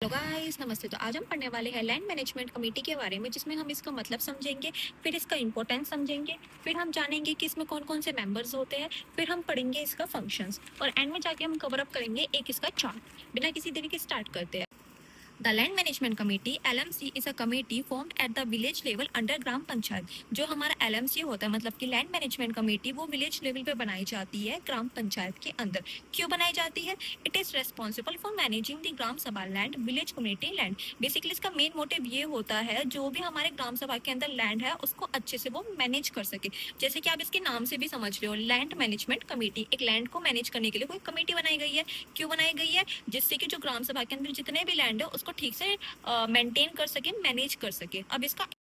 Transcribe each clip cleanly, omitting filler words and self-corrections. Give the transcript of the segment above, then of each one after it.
Hello guys, नमस्ते। तो आज हम पढ़ने वाले हैं लैंड मैनेजमेंट कमेटी के बारे में, जिसमें हम इसका मतलब समझेंगे, फिर इसका इंपॉर्टेंस समझेंगे, फिर हम जानेंगे कि इसमें कौन कौन से मेंबर्स होते हैं, फिर हम पढ़ेंगे इसका फंक्शंस और एंड में जाके हम कवर अप करेंगे एक इसका चार्ट। बिना किसी देरी के स्टार्ट करते हैं। The Land Management Committee (LMC) is a committee formed at the village level under ग्राम पंचायत। जो हमारा LMC होता है, मतलब कि लैंड मैनेजमेंट कमेटी, वो विलेज लेवल पे बनाई जाती है ग्राम पंचायत के अंदर। क्यों बनाई जाती है? It is responsible for managing the gram sabha land, village community land. Basically इसका मेन मोटिव ये होता है, जो भी हमारे ग्राम सभा के अंदर लैंड है उसको अच्छे से वो मैनेज कर सके। जैसे कि आप इसके नाम से भी समझ रहे हो, लैंड मैनेजमेंट कमेटी, एक लैंड को मैनेज करने के लिए कोई कमेटी बनाई गई है। क्यों बनाई गई है? जिससे कि जो ग्राम सभा के अंदर जितने भी लैंड है उसको ठीक से मेंटेन कर सके, मैनेज कर सके।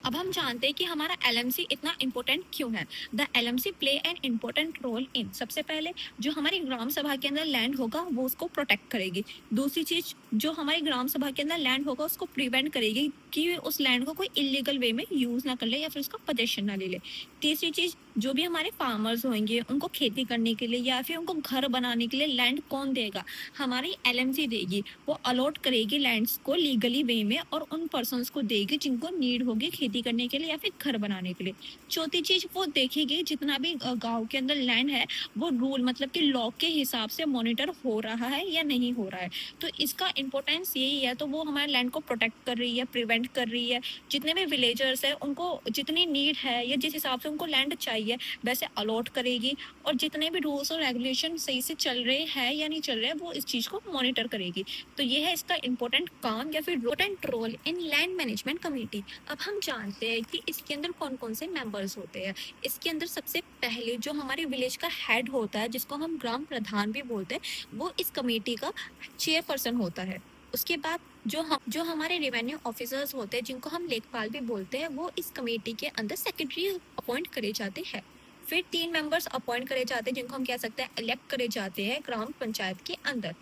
अब हम जानते हैं कि हमारा एलएमसी इतना इंपॉर्टेंट क्यों है। The LMC play an important role in, सबसे पहले जो हमारी ग्राम सभा के अंदर लैंड होगा वो उसको प्रोटेक्ट करेगी। दूसरी चीज, जो हमारी ग्राम सभा के अंदर लैंड होगा उसको प्रिवेंट करेगी कि उस लैंड को कोई इलीगल वे में यूज ना कर ले या फिर उसका पोजेशन ना ले ले। तीसरी चीज, जो भी हमारे फार्मर्स होंगे उनको खेती करने के लिए या फिर उनको घर बनाने के लिए लैंड कौन देगा? हमारी एलएमसी देगी। वो अलॉट करेगी लैंड्स को लीगली वे में और उन पर्सन्स को देगी जिनको नीड होगी खेती करने के लिए या फिर घर बनाने के लिए। चौथी चीज, वो देखेगी जितना भी गांव के अंदर लैंड है वो रूल, मतलब कि लॉ के हिसाब से मॉनिटर हो रहा है या नहीं हो रहा है। तो इसका इंपॉर्टेंस यही है। तो वो हमारे लैंड को प्रोटेक्ट कर रही है, प्रिवेंट कर रही है। जितने भी विलेजर्स है उनको जितनी नीड है या जिस हिसाब से उनको लैंड चाहिए वैसे अलॉट करेगी, और जितने भी रूल्स और रेगुलेशन सही से चल रहे हैं या नहीं चल रहे हैं वो इस चीज को मॉनिटर करेगी। तो ये है इसका इंपॉर्टेंट काम या फिर important role in land management committee. अब हम जानते हैं कि इसके अंदर कौन कौन से मेंबर्स होते हैं। इसके अंदर सबसे पहले जो हमारे विलेज का हेड होता है, जिसको हम ग्राम प्रधान भी बोलते हैं, वो इस कमेटी का चेयरपर्सन होता है। उसके बाद जो हमारे रेवेन्यू ऑफिसर्स होते हैं, जिनको हम लेखपाल भी बोलते हैं, वो इस कमेटी के अंदर सेक्रेटरी अपॉइंट करे जाते हैं। फिर 3 मेंबर्स अपॉइंट करे जाते हैं, जिनको हम कह सकते हैं इलेक्ट करे जाते हैं ग्राम पंचायत के अंदर।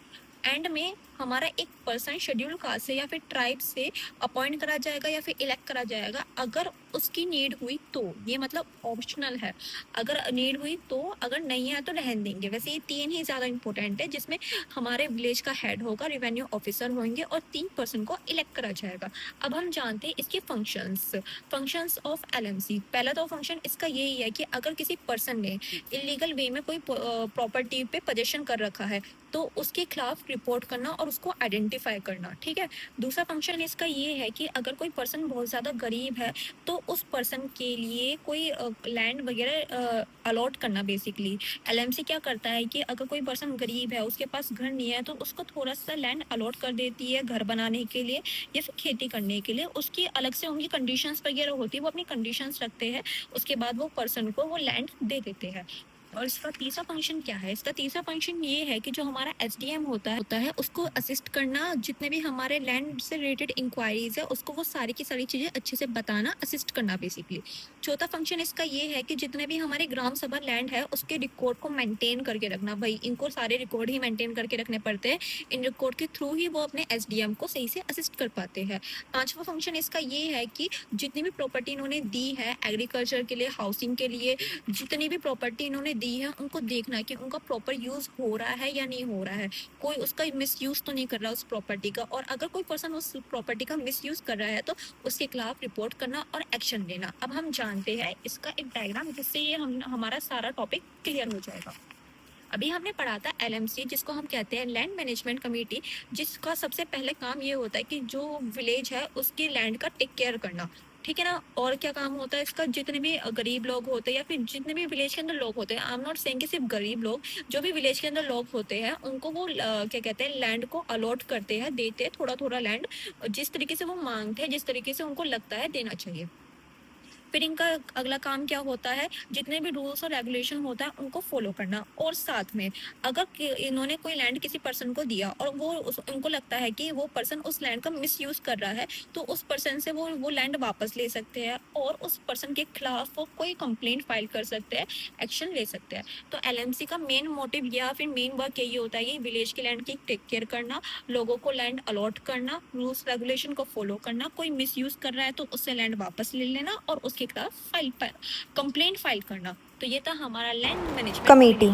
एंड में हमारा एक पर्सन शेड्यूल कास्ट से या फिर ट्राइब से अपॉइंट करा जाएगा या फिर इलेक्ट करा जाएगा, अगर उसकी नीड हुई तो। ये मतलब ऑप्शनल है, अगर नीड हुई तो, अगर नहीं है तो रहने देंगे। वैसे ये 3 ही ज्यादा इंपॉर्टेंट है, जिसमें हमारे विलेज का हेड होगा, रेवेन्यू ऑफिसर होंगे और 3 पर्सन को इलेक्ट करा जाएगा। अब हम जानते हैं इसके फंक्शंस ऑफ एलएमसी। पहला तो फंक्शन इसका यही है कि अगर किसी पर्सन ने इलीगल वे में कोई प्रॉपर्टी पे पोजेशन कर रखा है तो उसके खिलाफ रिपोर्ट करना और उसको आइडेंटिफाई करना। ठीक है। दूसरा फंक्शन इसका ये है कि अगर कोई पर्सन बहुत ज़्यादा गरीब है तो उस पर्सन के लिए कोई लैंड वगैरह अलॉट करना। बेसिकली एलएमसी क्या करता है कि अगर कोई पर्सन गरीब है, उसके पास घर नहीं है, तो उसको थोड़ा सा लैंड अलॉट कर देती है घर बनाने के लिए या फिर खेती करने के लिए। उसकी अलग से उनकी कंडीशंस वगैरह होती है, वो अपनी कंडीशंस रखते हैं, उसके बाद वो पर्सन को वो लैंड दे देते हैं। और इसका तीसरा फंक्शन क्या है? इसका तीसरा फंक्शन ये है कि जो हमारा एसडीएम होता है उसको असिस्ट करना, जितने भी हमारे लैंड से रिलेटेड इंक्वायरीज है उसको वो सारी की सारी चीजें अच्छे से बताना, असिस्ट करना बेसिकली। चौथा फंक्शन इसका ये है कि जितने भी हमारे ग्राम सभा लैंड है उसके रिकॉर्ड को मेंटेन करके रखना। भाई इनको सारे रिकॉर्ड ही मेंटेन करके रखने पड़ते हैं, इन रिकॉर्ड के थ्रू ही वो अपने एसडीएम को सही से असिस्ट कर पाते हैं। पांचवा फंक्शन इसका ये है कि जितनी भी प्रॉपर्टी इन्होंने दी है एग्रीकल्चर के लिए, हाउसिंग के लिए, जितनी भी प्रॉपर्टी इन्होंने दी है उनको देखना कि उनका प्रॉपर यूज हो रहा है या नहीं हो रहा है, कोई उसका मिस यूज तो नहीं कर रहा उस प्रॉपर्टी का। और अगर कोई पर्सन उस प्रॉपर्टी का मिस यूज कर रहा है तो उसके खिलाफ रिपोर्ट करना और एक्शन लेना। अब हम जानते हैं इसका एक डायग्राम, जिससे ये हमारा सारा टॉपिक क्लियर हो जाएगा। अभी हमने पढ़ा था एलएमसी, जिसको हम कहते हैं लैंड मैनेजमेंट कमेटी, जिसका सबसे पहले काम ये होता है कि जो विलेज है उसके लैंड का टेक केयर करना। ठीक है ना। और क्या काम होता है इसका? जितने भी गरीब लोग होते हैं या फिर जितने भी विलेज के अंदर लोग होते हैं, आई एम नॉट सेइंग कि सिर्फ गरीब लोग, जो भी विलेज के अंदर लोग होते हैं उनको वो क्या कहते हैं, लैंड को अलॉट करते हैं, देते हैं थोड़ा थोड़ा लैंड, जिस तरीके से वो मांगते हैं, जिस तरीके से उनको लगता है देना चाहिए। फिर इनका अगला काम क्या होता है? जितने भी रूल्स और रेगुलेशन होता है उनको फॉलो करना। और साथ में अगर इन्होंने कोई लैंड किसी पर्सन को दिया और वो उनको लगता है कि वो पर्सन उस लैंड का मिस यूज कर रहा है, तो उस पर्सन से वो लैंड वापस ले सकते हैं और उस पर्सन के खिलाफ वो कोई कंप्लेंट फाइल कर सकते हैं, एक्शन ले सकते हैं। तो एलएमसी का मेन मोटिव या फिर मेन वर्क यही होता है कि विलेज के लैंड की टेक केयर करना, लोगों को लैंड अलॉट करना, रूल्स रेगुलेशन को फॉलो करना, कोई मिस यूज कर रहा है तो उससे लैंड वापस ले लेना और उसके खिलाफ कंप्लेंट फाइल करना। तो ये था हमारा लैंड मैनेजमेंट कमेटी।